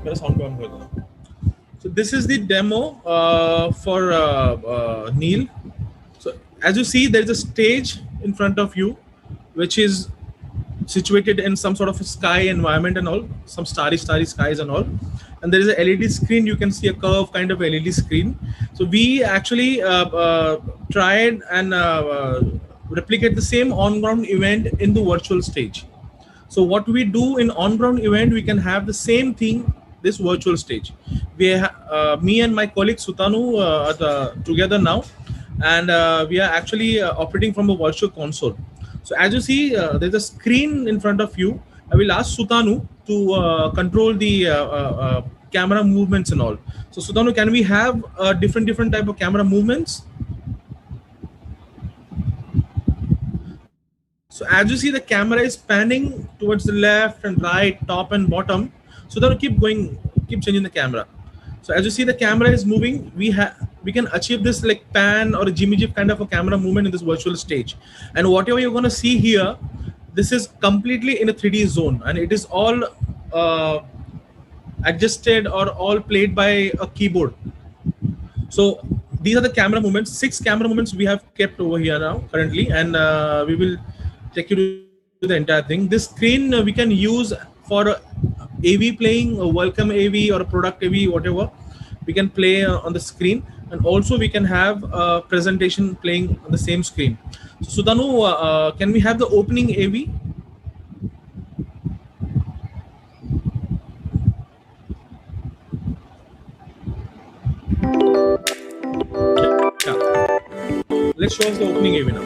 मेरा साउंड कम कर दो. So this is the demo for Neil. So as you see, there is a stage in front of you, which is situated in some sort of a sky environment and all, some starry skies and all. And there is a LED screen. You can see a curve kind of LED screen. So we actually tried and replicate the same on-ground event in the virtual stage. So what we do in on-ground event, we can have the same thing, this virtual stage. Me and my colleague Sutanu are together now, and we are actually operating from a virtual console. So as you see, there's a screen in front of you. I will ask Sutanu to control the camera movements and all. So Sutanu, can we have different type of camera movements? So as you see, the camera is panning towards the left and right, top and bottom. So then keep going, keep changing the camera. So as you see, the camera is moving. We can achieve this like pan or a Jimmy Jeep kind of a camera movement in this virtual stage. And whatever you're going to see here, this is completely in a 3D zone, and it is all adjusted or all played by a keyboard. So these are the camera movements. 6 camera movements we have kept over here now currently, and we will take you to the entire thing. This screen we can use for AV playing, a welcome AV or a product AV, whatever. We can play on the screen, and also we can have a presentation playing on the same screen. So Sutanu, can we have the opening AV? Yeah. Let's show us the opening AV now.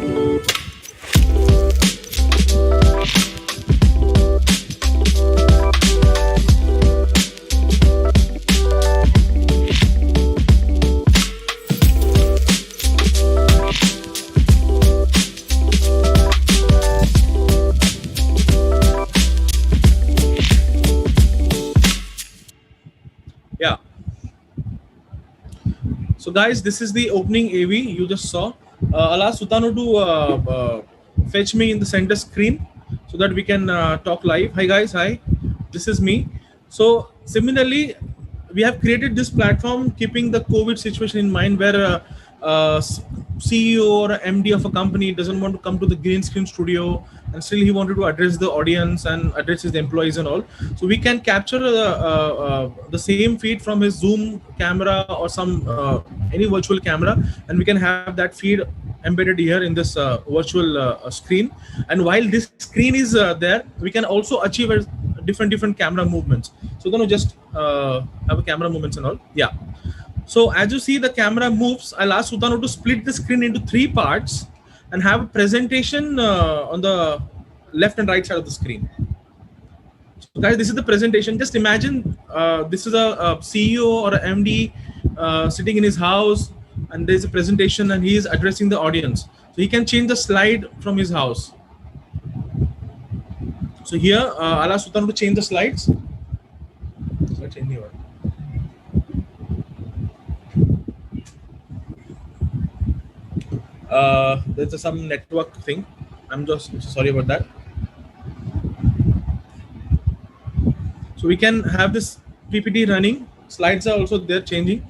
Yeah. So guys, this is the opening AV you just saw. I'll ask Sutanu to fetch me in the center screen so that we can talk live. Hi guys, hi. This is me. So similarly, we have created this platform keeping the COVID situation in mind, where CEO or MD of a company doesn't want to come to the green screen studio, and still he wanted to address the audience and address his employees and all. So we can capture the same feed from his Zoom camera or some any virtual camera, and we can have that feed embedded here in this virtual screen. And while this screen is there, we can also achieve different camera movements. So we're going to just have a camera movements and all. Yeah. So as you see, the camera moves. I'll ask Sutanu to split the screen into 3 parts and have a presentation on the left and right side of the screen. So guys, this is the presentation. Just imagine this is a CEO or an MD sitting in his house, and there's a presentation and he is addressing the audience. So he can change the slide from his house. So here, I'll ask Sutanu to change the slides. Let's change the order. There's some network thing. I'm just sorry about that. So we can have this PPT running. Slides are also there changing.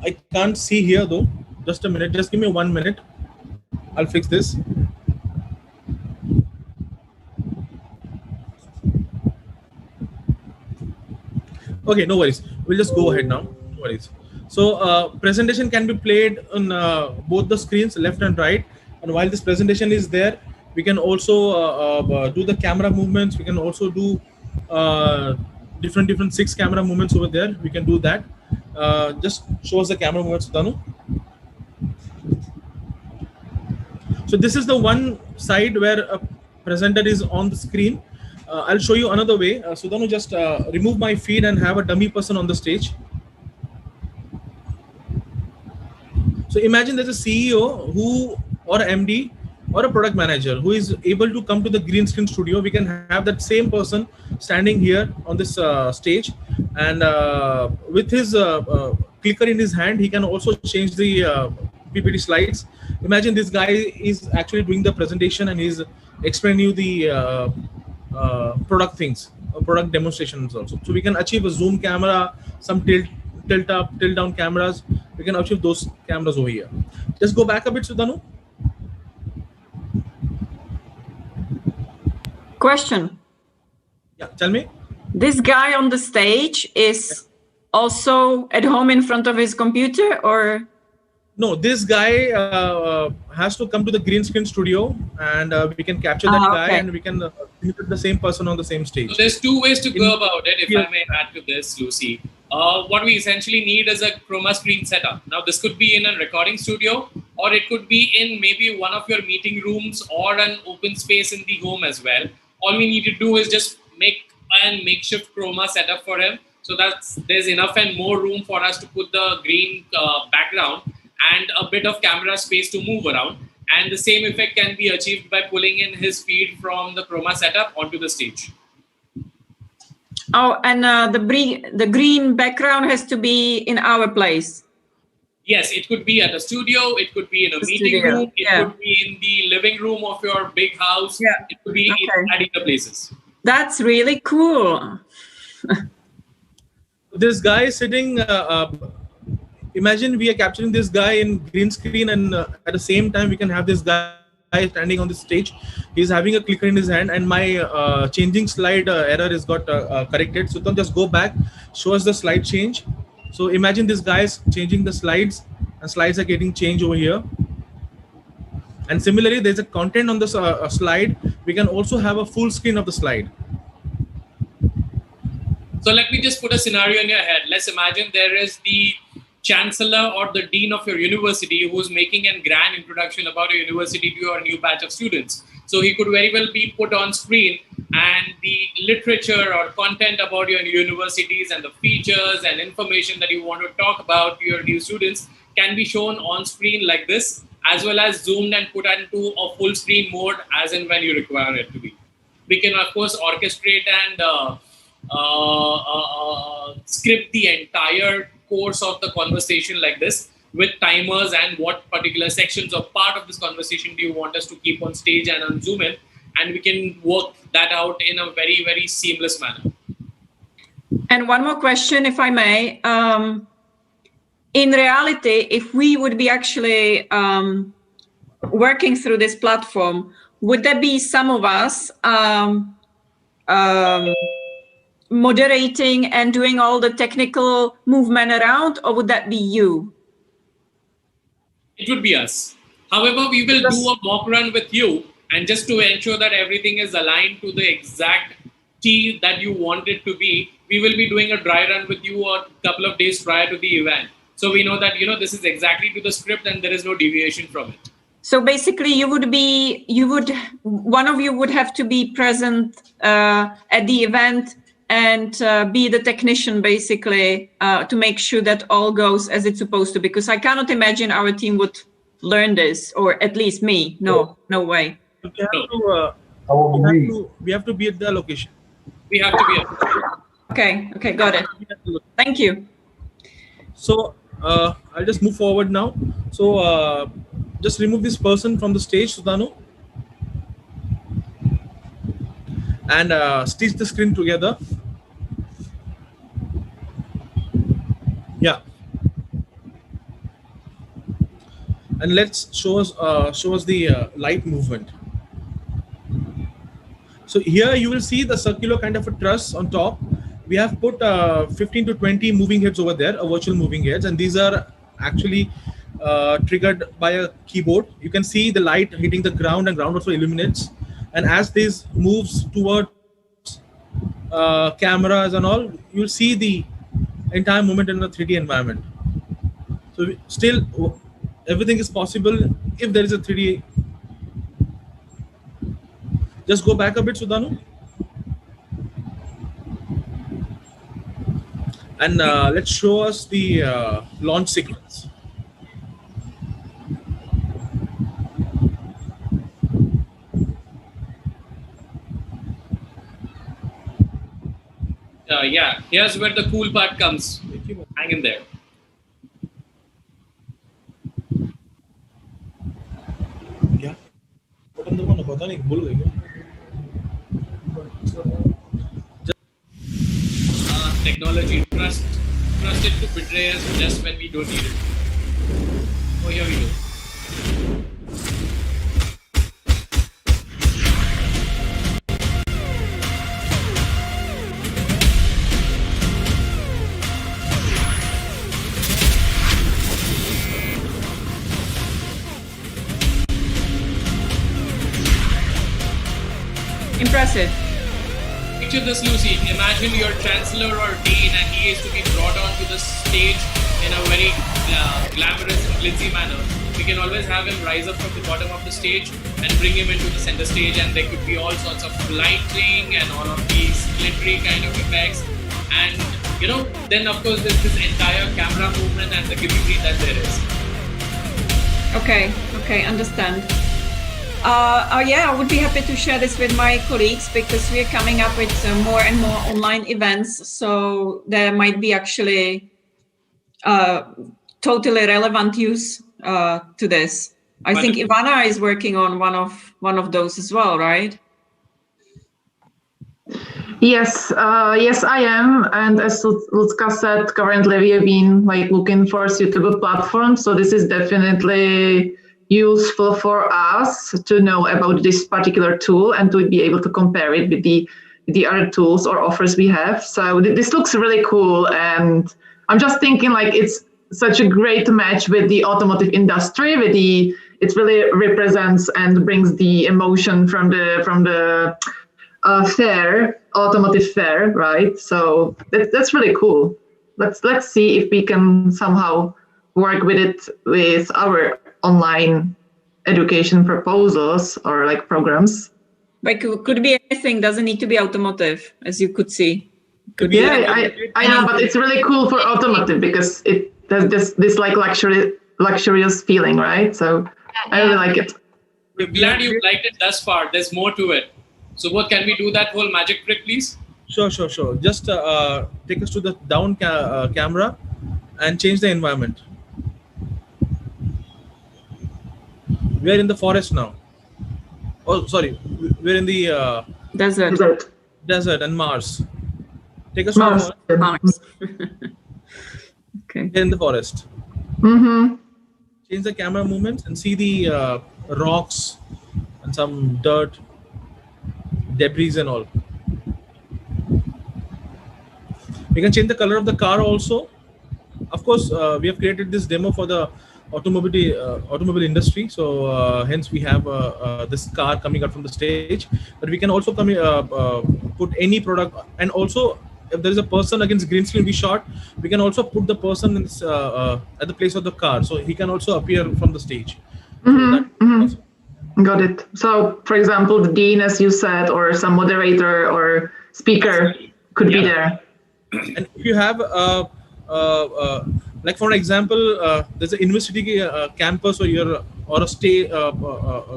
I can't see here though. Just a minute. Just give me 1 minute. I'll fix this. Okay, no worries. We'll just go ahead now. No worries. So presentation can be played on both the screens, left and right. And while this presentation is there, we can also do the camera movements. We can also do different 6 camera movements over there. We can do that. Just show us the camera movements, Sutanu. So this is the one side where a presenter is on the screen. I'll show you another way. Sutanu, just remove my feed and have a dummy person on the stage. So imagine there's a CEO or MD or a product manager who is able to come to the green screen studio. We can have that same person standing here on this stage, and with his clicker in his hand, he can also change the PPT slides. Imagine this guy is actually doing the presentation and he's explaining you the product things, product demonstrations also. So we can achieve a zoom camera, some tilt up, tilt down cameras. We can achieve those cameras over here. Just go back a bit, Sutanu. Question. Yeah, tell me. This guy on the stage is also at home in front of his computer, or? No, this guy has to come to the green screen studio, and we can capture that guy, and we can put the same person on the same stage. So there's 2 ways to go about it, if I may add to this, Lucy. What we essentially need is a chroma screen setup. Now, this could be in a recording studio, or it could be in maybe one of your meeting rooms or an open space in the home as well. All we need to do is just make a makeshift chroma setup for him, so that there's enough and more room for us to put the green background and a bit of camera space to move around. And the same effect can be achieved by pulling in his feed from the chroma setup onto the stage. Oh, and the green background has to be in our place. Yes, it could be at a studio, it could be in a meeting studio, room, it could be in the living room of your big house, it could be at other places. That's really cool. This guy is sitting, imagine we are capturing this guy in green screen, and at the same time we can have this guy standing on the stage. He's having a clicker in his hand, and my changing slide error is got corrected. So just go back, show us the slide change. So imagine this guy is changing the slides, and slides are getting changed over here. And similarly, there's a content on the slide. We can also have a full screen of the slide. So let me just put a scenario in your head. Let's imagine there is the chancellor or the dean of your university who's making a grand introduction about your university to your new batch of students. So he could very well be put on screen, and the literature or content about your universities and the features and information that you want to talk about to your new students can be shown on screen like this, as well as zoomed and put into a full screen mode as and when you require it to be. We can, of course, orchestrate and script the entire course of the conversation like this, with timers and what particular sections or part of this conversation do you want us to keep on stage and on Zoom in, and we can work that out in a very, very seamless manner. And one more question, if I may. In reality, if we would be actually working through this platform, would there be some of us moderating and doing all the technical movement around, or would that be you? It would be us. However, we will do a mock run with you, and just to ensure that everything is aligned to the exact T that you want it to be, we will be doing a dry run with you a couple of days prior to the event. So we know that, this is exactly to the script and there is no deviation from it. So basically one of you would have to be present at the event and be the technician, basically, to make sure that all goes as it's supposed to, because I cannot imagine our team would learn this, or at least me. No way. We have to be at the location. We have to be at the Okay, got it. Thank you. So I'll just move forward now. So just remove this person from the stage, Sudhanu, and stitch the screen together. Yeah. And let's show us the light movement. So here you will see the circular kind of a truss on top. We have put 15 to 20 moving heads over there, virtual moving heads, and these are actually triggered by a keyboard. You can see the light hitting the ground, and ground also illuminates. And as this moves towards cameras and all, you'll see the entire movement in a 3D environment. So still, everything is possible if there is a 3D. Just go back a bit, Sudhanu. And let's show us the launch sequence. Yeah, here's where the cool part comes. Hang in there. Yeah. Technology, trust it to betray us just when we don't need it. Oh, here we go. Impressive. Picture this, Lucy. Imagine your chancellor or dean, and he is to be brought onto the stage in a very glamorous and glitzy manner. we can always have him rise up from the bottom of the stage and bring him into the center stage, and there could be all sorts of lighting and all of these glittery kind of effects. And then of course there's this entire camera movement and the gimmickry that there is. Okay, understand. Yeah, I would be happy to share this with my colleagues, because we're coming up with more and more online events. So there might be actually totally relevant use to this. I think Ivana is working on one of those as well, right? Yes, I am. And as Lucka said, currently we have been looking for suitable platforms. So this is definitely useful for us to know about this particular tool and to be able to compare it with the other tools or offers we have. So this looks really cool, and I'm just thinking it's such a great match with the automotive industry. It really represents and brings the emotion from the fair, automotive fair, right? So that's really cool. Let's see if we can somehow work with it with our online education proposals or programs. Could be anything, doesn't need to be automotive, as you could see. I know, but it's really cool for automotive because it has this luxurious feeling, right? So I really like it. We're glad you liked it thus far. There's more to it. So what, can we do that whole magic trick, please? Sure. Just take us to the down camera and change the environment. We are in the forest now. Oh, sorry. We're in the desert and Mars. Take us Mars. to Mars. Okay. We're in the forest. Mm-hmm. Change the camera movements and see the rocks and some dirt, debris and all. We can change the color of the car also. Of course, we have created this demo for the automobile industry, so hence we have this car coming out from the stage, but we can also put any product, and also if there is a person against green screen we shot, we can also put the person in this, at the place of the car, so he can also appear from the stage. Got it. So for example, the dean, as you said, or some moderator or speaker could be there. And if you have like for example, there's an university campus or a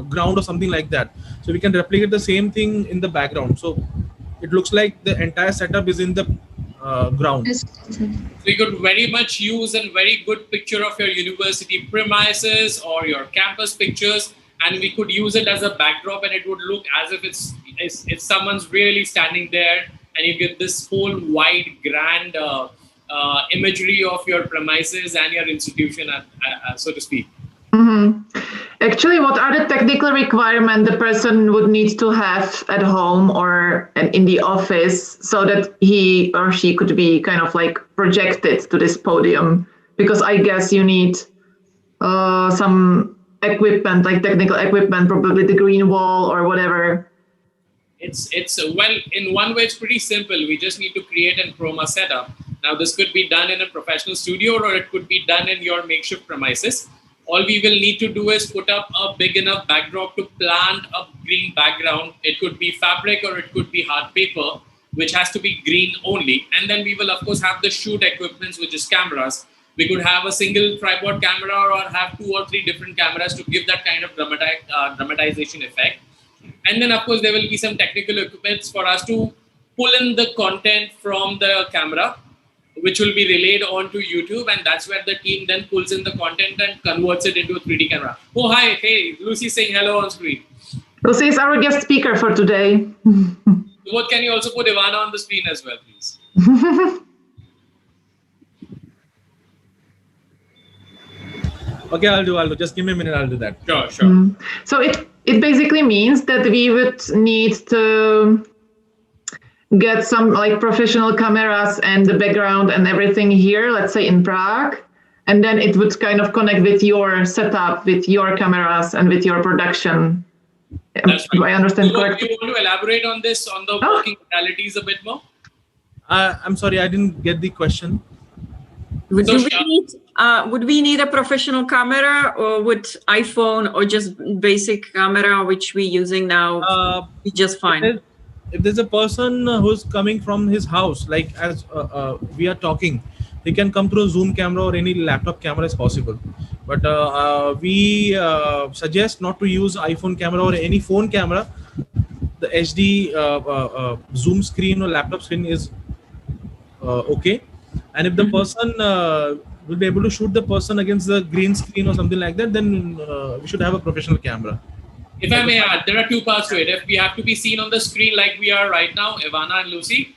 ground or something like that. So we can replicate the same thing in the background. So it looks like the entire setup is in the ground. So you could very much use a very good picture of your university premises or your campus pictures, and we could use it as a backdrop, and it would look as if it's someone's really standing there, and you get this whole wide, grand imagery of your premises and your institution, so to speak. Actually, what are the technical requirements the person would need to have at home or in the office so that he or she could be kind of projected to this podium? Because I guess you need some equipment, technical equipment, probably the green wall or whatever. It's well, in one way, it's pretty simple. We just need to create a chroma setup. Now, this could be done in a professional studio, or it could be done in your makeshift premises. All we will need to do is put up a big enough backdrop to plant a green background. It could be fabric or it could be hard paper, which has to be green only. And then we will, of course, have the shoot equipments, which is cameras. We could have a single tripod camera or have 2 or 3 different cameras to give that kind of dramatization effect. And then, of course, there will be some technical equipments for us to pull in the content from the camera, which will be relayed onto YouTube, and that's where the team then pulls in the content and converts it into a 3D camera. Oh, hi. Hey, Lucy's saying hello on screen. Lucy is our guest speaker for today. What can you also put Ivana on the screen as well, please? Okay, I'll do. Just give me a minute, I'll do that. Sure. So it basically means that we would need to get some professional cameras and the background and everything here, let's say in Prague, and then it would kind of connect with your setup, with your cameras and with your production. That's right. Do I understand correctly? Do you want to elaborate on this, on the working modalities a bit more? I'm sorry, I didn't get the question. Would, So, would we need a professional camera, or would iPhone or just basic camera which we're using now be just fine? If there's a person who's coming from his house, like as we are talking, he can come through a Zoom camera or any laptop camera is possible. But we suggest not to use iPhone camera or any phone camera. The HD Zoom screen or laptop screen is okay. And if the person will be able to shoot the person against the green screen or something like that, then we should have a professional camera. If I may add, there are two parts to it. If we have to be seen on the screen like we are right now, Ivana and Lucy,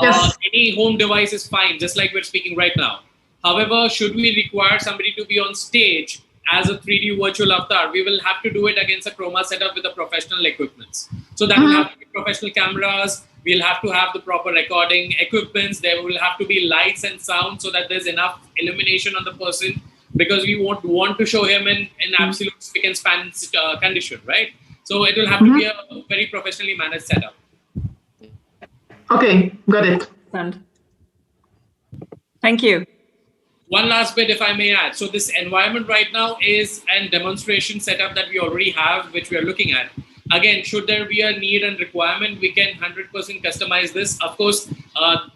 Yes. any home device is fine, just like we're speaking right now. However, should we require somebody to be on stage as a 3D virtual avatar, we will have to do it against a chroma setup with the professional equipments. So that will have to be professional cameras. We'll have to have the proper recording equipments. There will have to be lights and sound so that there's enough illumination on the person, because we won't want to show him in absolute spick and span condition, right? So it will have to be a very professionally managed setup. Okay, got it. Thank you. One last bit, if I may add. So this environment right now is a demonstration setup that we already have, which we are looking at. Again, should there be a need and requirement, we can 100% customize this. Of course,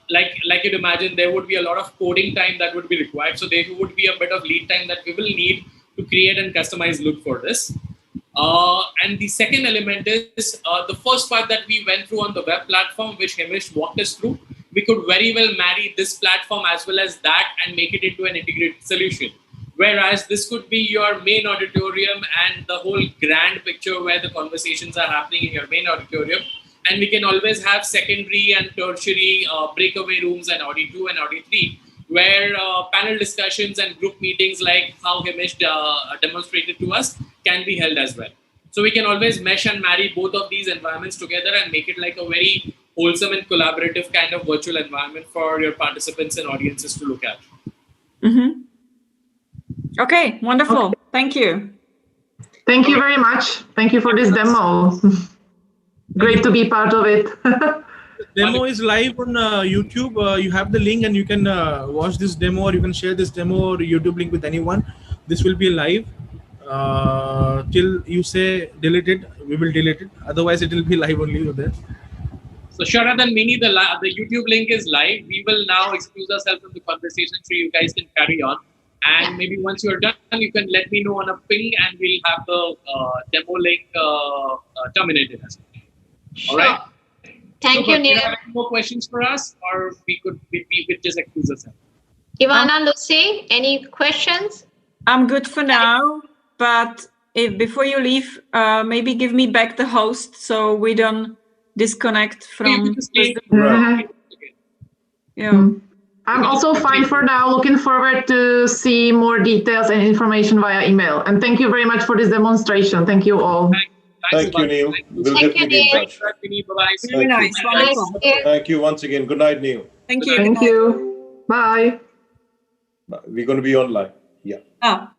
like you'd imagine, there would be a lot of coding time that would be required. So there would be a bit of lead time that we will need to create and customize look for this. And the second element is the first part that we went through on the web platform, which Hemish walked us through. We could very well marry this platform as well as that and make it into an integrated solution. Whereas this could be your main auditorium and the whole grand picture where the conversations are happening in your main auditorium. And we can always have secondary and tertiary breakaway rooms and Audi 2 and Audi 3, where panel discussions and group meetings like how Hemish demonstrated to us can be held as well. So we can always mesh and marry both of these environments together and make it like a very wholesome and collaborative kind of virtual environment for your participants and audiences to look at. Okay, wonderful. Okay. Thank you. Thank you very much. Thank you for this demo. Great to be part of it. Demo is live on YouTube. You have the link and you can watch this demo, or you can share this demo or YouTube link with anyone. This will be live till you say delete it. We will delete it. Otherwise, it will be live only over there. So Sharad and Mini, the YouTube link is live. We will now excuse ourselves from the conversation so you guys can carry on. And maybe once you're done, you can let me know on a ping and we'll have the demo link terminated as well. All right. Thank you, Neil. Do you have any more questions for us, or we could just excuse ourselves? Ivana, Lucy, any questions? I'm good for now, but if before you leave, maybe give me back the host so we don't disconnect from. Yeah. I'm also fine for now. Looking forward to see more details and information via email. And thank you very much for this demonstration. Thank you all. Thank you, Neil. We'll definitely be in touch. Very nice. Wonderful. Thank you once again. Good night, Neil. Thank you. Thank you. Bye. We're going to be online. Yeah. Oh.